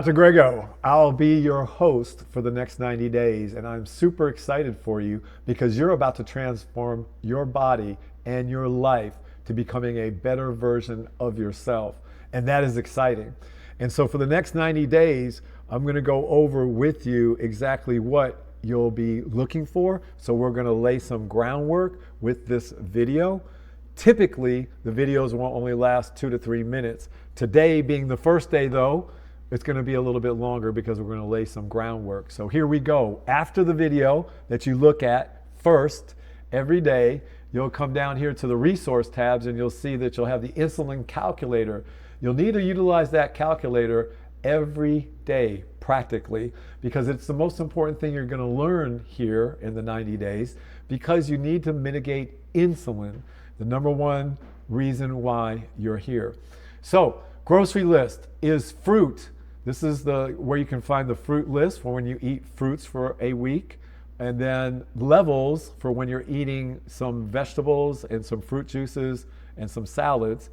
Dr. Grego, I'll be your host for the next 90 days, and I'm super excited for you because you're about to transform your body and your life to becoming a better version of yourself. And that is exciting. And so, for the next 90 days, I'm going to go over with you exactly what you'll be looking for. So, we're going to lay some groundwork with this video. Typically, the videos will only last 2 to 3 minutes. Today, being the first day, though, it's going to be a little bit longer because we're going to lay some groundwork. So here we go. After the video that you look at first every day, you'll come down here to the resource tabs and you'll see that you'll have the insulin calculator. You'll need to utilize that calculator every day practically because it's the most important thing you're going to learn here in the 90 days because you need to mitigate insulin, the number one reason why you're here. So grocery list is fruit. This is where you can find the fruit list for when you eat fruits for a week, and then levels for when you're eating some vegetables and some fruit juices and some salads.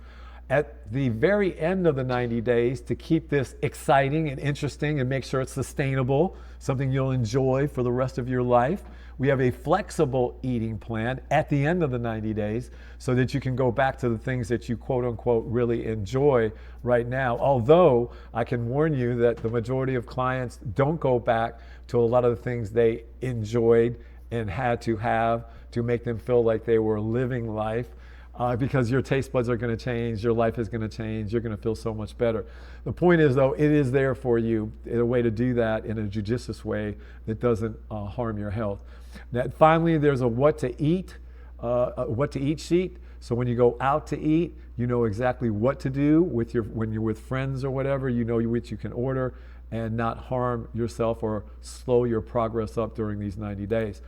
At the very end of the 90 days, to keep this exciting and interesting and make sure it's sustainable, something you'll enjoy for the rest of your life, we have a flexible eating plan at the end of the 90 days so that you can go back to the things that you quote unquote really enjoy right now. Although I can warn you that the majority of clients don't go back to a lot of the things they enjoyed and had to have to make them feel like they were living life. Because your taste buds are going to change, your life is going to change, you're going to feel so much better. The point is, though, it is there for you, a way to do that in a judicious way that doesn't harm your health. Now, finally, there's a what to eat sheet. So when you go out to eat, you know exactly what to do when you're with friends or whatever. You know what you can order and not harm yourself or slow your progress up during these 90 days.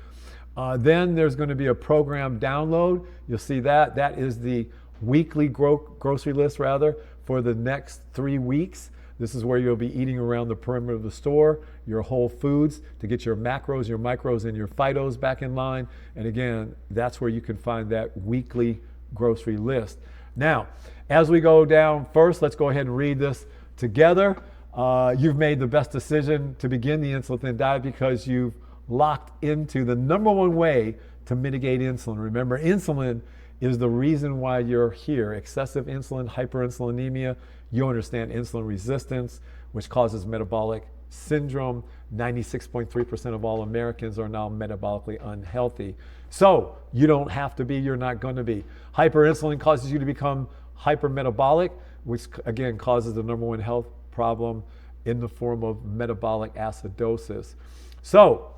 Then there's going to be a program download. You'll see that. That is the weekly grocery list, for the next 3 weeks. This is where you'll be eating around the perimeter of the store, your whole foods, to get your macros, your micros, and your phytos back in line. And again, that's where you can find that weekly grocery list. Now, as we go down first, let's go ahead and read this together. You've made the best decision to begin the insulin diet because you've locked into the number one way to mitigate insulin. Remember, insulin is the reason why you're here. Excessive insulin, hyperinsulinemia. You understand insulin resistance, which causes metabolic syndrome. 96.3% of all Americans are now metabolically unhealthy. So you don't have to be, you're not going to be. Hyperinsulin causes you to become hypermetabolic, which again causes the number one health problem in the form of metabolic acidosis. So,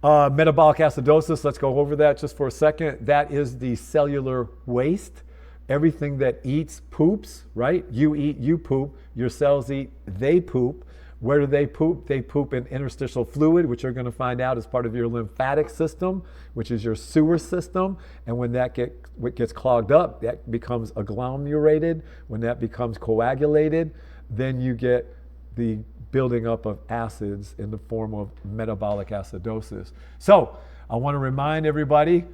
metabolic acidosis, let's go over that just for a second. That is the cellular waste. Everything that eats poops, right? You eat, you poop. Your cells eat, they poop. Where do they poop? They poop in interstitial fluid, which you're going to find out is part of your lymphatic system, which is your sewer system. And when that gets clogged up, that becomes agglomerated. When that becomes coagulated, then you get the building up of acids in the form of metabolic acidosis. So I want to remind everybody,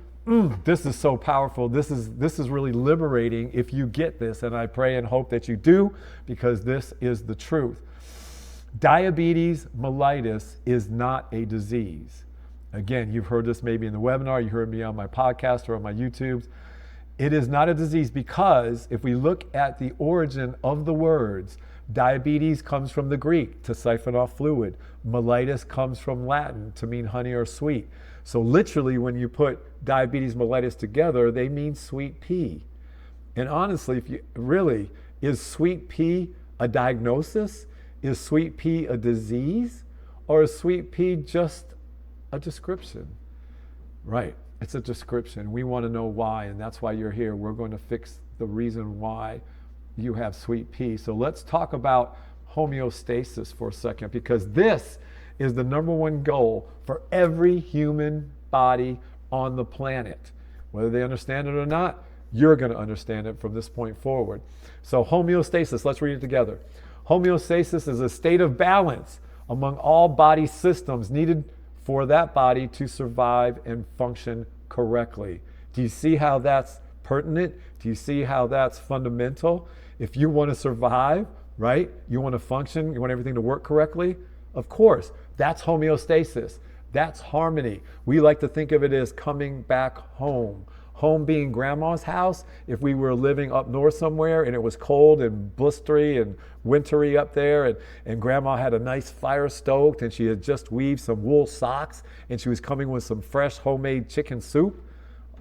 this is so powerful. This is really liberating if you get this, and I pray and hope that you do, because this is the truth. Diabetes mellitus is not a disease. Again, you've heard this maybe in the webinar, you heard me on my podcast or on my YouTubes. It is not a disease because if we look at the origin of the words, diabetes comes from the Greek, to siphon off fluid. Mellitus comes from Latin, to mean honey or sweet. So literally, when you put diabetes mellitus together, they mean sweet pea. And honestly, is sweet pea a diagnosis? Is sweet pea a disease? Or is sweet pea just a description? Right, it's a description. We want to know why, and that's why you're here. We're going to fix the reason why you have sweet pea. So let's talk about homeostasis for a second, because this is the number one goal for every human body on the planet. Whether they understand it or not, you're going to understand it from this point forward. So homeostasis, let's read it together. Homeostasis is a state of balance among all body systems needed for that body to survive and function correctly. Do you see how that's pertinent? Do you see how that's fundamental? If you want to survive, right? You want to function, you want everything to work correctly? Of course, that's homeostasis. That's harmony. We like to think of it as coming back home. Home being grandma's house. If we were living up north somewhere and it was cold and blistery and wintry up there, and grandma had a nice fire stoked and she had just weaved some wool socks and she was coming with some fresh homemade chicken soup.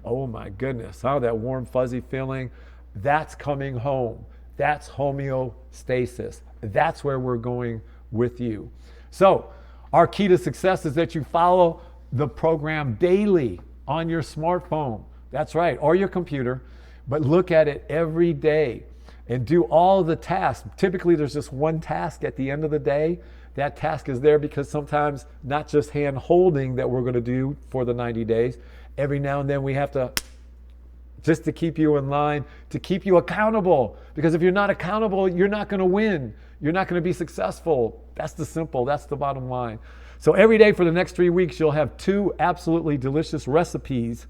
Oh my goodness, that warm fuzzy feeling. That's coming home. That's homeostasis. That's where we're going with you. So our key to success is that you follow the program daily on your smartphone. That's right, or your computer, but look at it every day and do all the tasks. Typically, there's just one task at the end of the day. That task is there because sometimes not just hand holding that we're going to do for the 90 days. Every now and then we have to, just to keep you in line, to keep you accountable. Because if you're not accountable, you're not going to win. You're not going to be successful. That's the bottom line. So every day for the next 3 weeks, you'll have 2 absolutely delicious recipes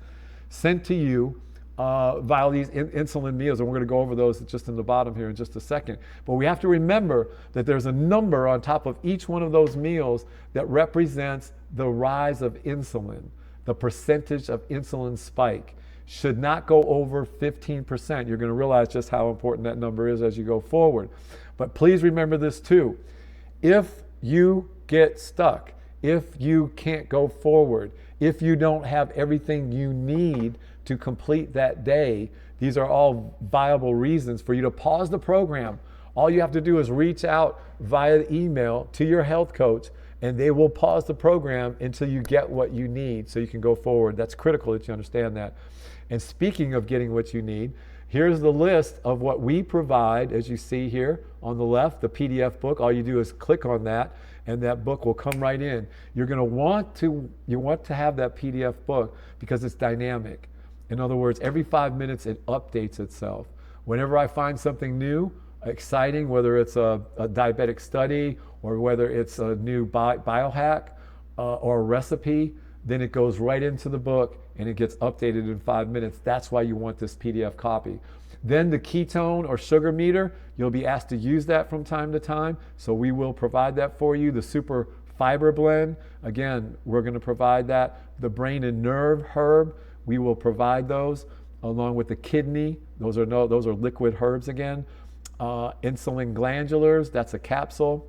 sent to you via these insulin meals. And we're going to go over those just in the bottom here in just a second. But we have to remember that there's a number on top of each one of those meals that represents the rise of insulin. The percentage of insulin spike should not go over 15%. You're going to realize just how important that number is as you go forward. But please remember this too. If you get stuck, if you can't go forward, if you don't have everything you need to complete that day, these are all viable reasons for you to pause the program. All you have to do is reach out via email to your health coach, and they will pause the program until you get what you need so you can go forward. That's critical that you understand that. And speaking of getting what you need, here's the list of what we provide, as you see here on the left, the PDF book. All you do is click on that, and that book will come right in. You're going to want to have that PDF book because it's dynamic. In other words, every 5 minutes it updates itself. Whenever I find something new, exciting, whether it's a diabetic study or whether it's a new biohack or a recipe, then it goes right into the book and it gets updated in 5 minutes. That's why you want this PDF copy. Then the ketone or sugar meter, you'll be asked to use that from time to time, so we will provide that for you. The super fiber blend, again, we're going to provide that. The brain and nerve herb, we will provide those, along with the kidney. Those are liquid herbs again. Insulin glandulars, that's a capsule.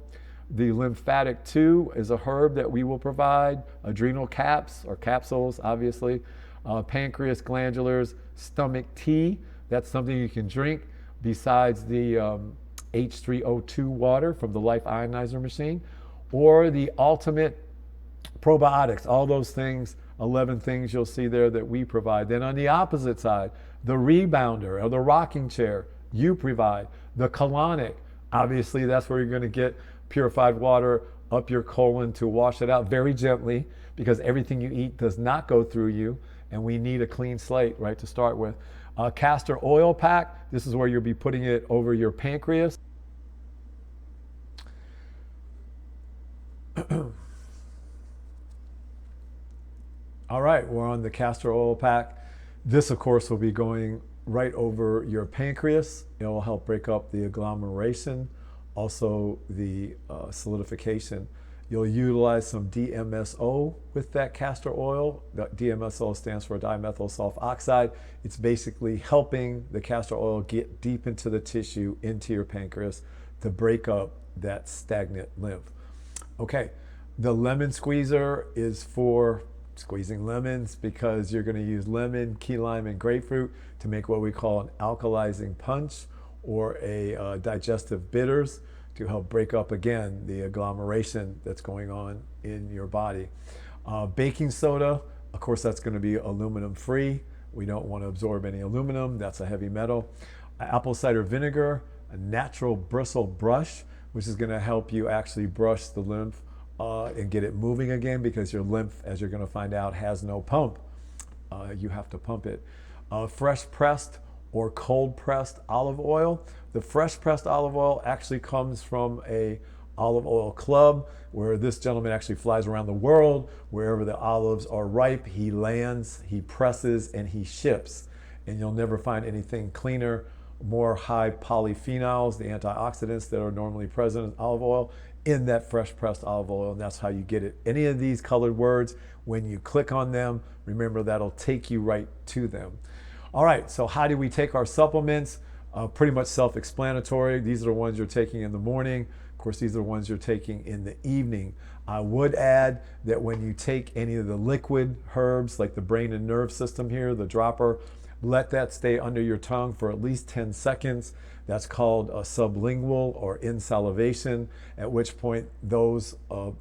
The lymphatic 2 is a herb that we will provide. Adrenal caps or capsules, obviously. Pancreas glandulars, stomach tea, that's something you can drink besides the H3O2 water from the Life Ionizer machine, or the ultimate probiotics. All those things, 11 things you'll see there that we provide. Then on the opposite side, the rebounder or the rocking chair, you provide. The colonic, obviously that's where you're going to get purified water up your colon to wash it out very gently, because everything you eat does not go through you, and we need a clean slate, right, to start with. Castor oil pack, this is where you'll be putting it over your pancreas. All right, we're on the castor oil pack. This, of course, will be going right over your pancreas. It will help break up the agglomeration, also the solidification. You'll utilize some DMSO with that castor oil. The DMSO stands for dimethyl sulfoxide. It's basically helping the castor oil get deep into the tissue, into your pancreas, to break up that stagnant lymph. Okay, the lemon squeezer is for squeezing lemons, because you're going to use lemon, key lime, and grapefruit to make what we call an alkalizing punch, or a digestive bitters, to help break up, again, the agglomeration that's going on in your body. Baking soda, of course, that's going to be aluminum free. We don't want to absorb any aluminum. That's a heavy metal. Apple cider vinegar, a natural bristle brush, which is going to help you actually brush the lymph and get it moving again, because your lymph, as you're going to find out, has no pump. You have to pump it. Fresh pressed or cold pressed olive oil. The fresh pressed olive oil actually comes from a olive oil club, where this gentleman actually flies around the world. Wherever the olives are ripe, he lands, he presses, and he ships. And you'll never find anything cleaner more high polyphenols, the antioxidants that are normally present in olive oil, in that fresh pressed olive oil, and that's how you get it. Any of these colored words, when you click on them, remember that'll take you right to them. All right, so how do we take our supplements? Pretty much self-explanatory. These are the ones you're taking in the morning. Of course, these are the ones you're taking in the evening. I would add that when you take any of the liquid herbs, like the brain and nerve system here, the dropper, let that stay under your tongue for at least 10 seconds. That's called a sublingual or insalivation, at which point those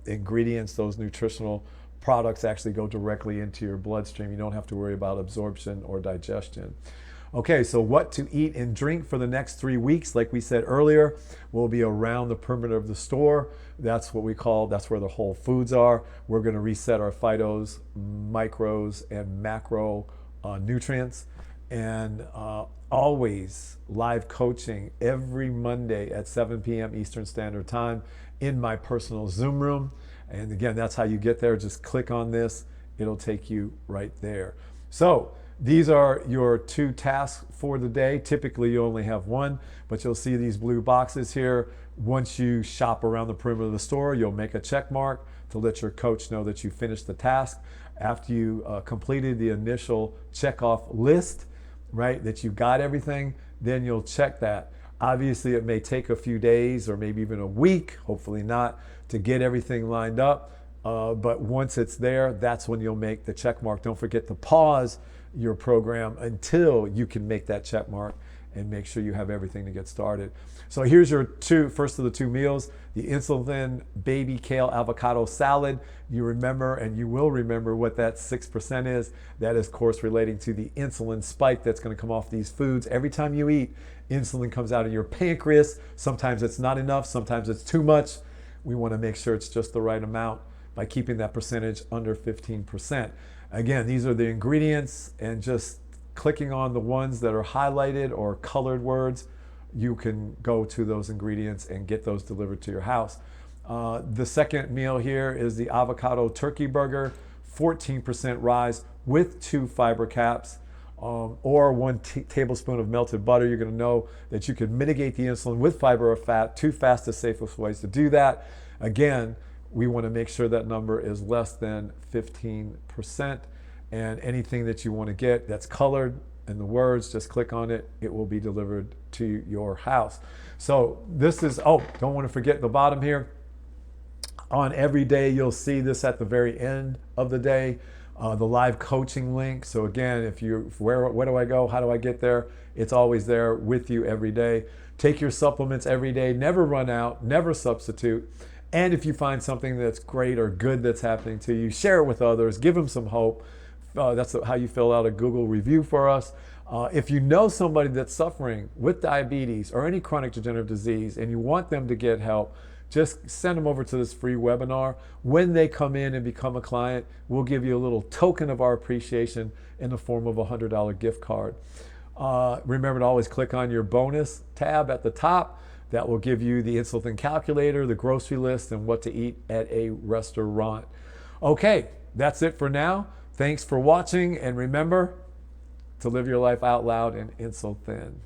ingredients, those nutritional products actually go directly into your bloodstream. You don't have to worry about absorption or digestion. Okay, so what to eat and drink for the next 3 weeks, like we said earlier, will be around the perimeter of the store. That's what we call, that's where the whole foods are. We're gonna reset our phytos, micros, and macro nutrients. And always live coaching every Monday at 7 p.m. Eastern Standard Time in my personal Zoom room. And again, that's how you get there. Just click on this. It'll take you right there. So these are your 2 tasks for the day. Typically, you only have 1, but you'll see these blue boxes here. Once you shop around the perimeter of the store, you'll make a check mark to let your coach know that you finished the task. After you completed the initial check-off list, right, that you got everything, then you'll check that. Obviously, it may take a few days or maybe even a week, hopefully not, to get everything lined up. But once it's there, that's when you'll make the check mark. Don't forget to pause your program until you can make that check mark and make sure you have everything to get started. So here's your first of the 2 meals, the Insulin Baby Kale Avocado Salad. You remember, and you will remember what that 6% is. That is, of course, relating to the insulin spike that's gonna come off these foods. Every time you eat, insulin comes out of your pancreas. Sometimes it's not enough, sometimes it's too much. We wanna make sure it's just the right amount by keeping that percentage under 15%. Again, these are the ingredients, and just clicking on the ones that are highlighted or colored words, you can go to those ingredients and get those delivered to your house. The second meal here is the avocado turkey burger, 14% rise with 2 fiber caps, or 1 tablespoon of melted butter. You're gonna know that you can mitigate the insulin with fiber or fat. 2 fastest, safest ways to do that. Again, we wanna make sure that number is less than 15%. And anything that you wanna get that's colored in the words, just click on it. It will be delivered to your house. So this is, oh, don't wanna forget the bottom here. On every day, you'll see this at the very end of the day, the live coaching link. So again, where do I go? How do I get there? It's always there with you every day. Take your supplements every day. Never run out, never substitute. And if you find something that's great or good that's happening to you, share it with others. Give them some hope. That's how you fill out a Google review for us. If you know somebody that's suffering with diabetes or any chronic degenerative disease and you want them to get help, just send them over to this free webinar. When they come in and become a client, we'll give you a little token of our appreciation in the form of a $100 gift card. Remember to always click on your bonus tab at the top. That will give you the insulin calculator, the grocery list, and what to eat at a restaurant. Okay, that's it for now. Thanks for watching, and remember to live your life out loud and insul thin.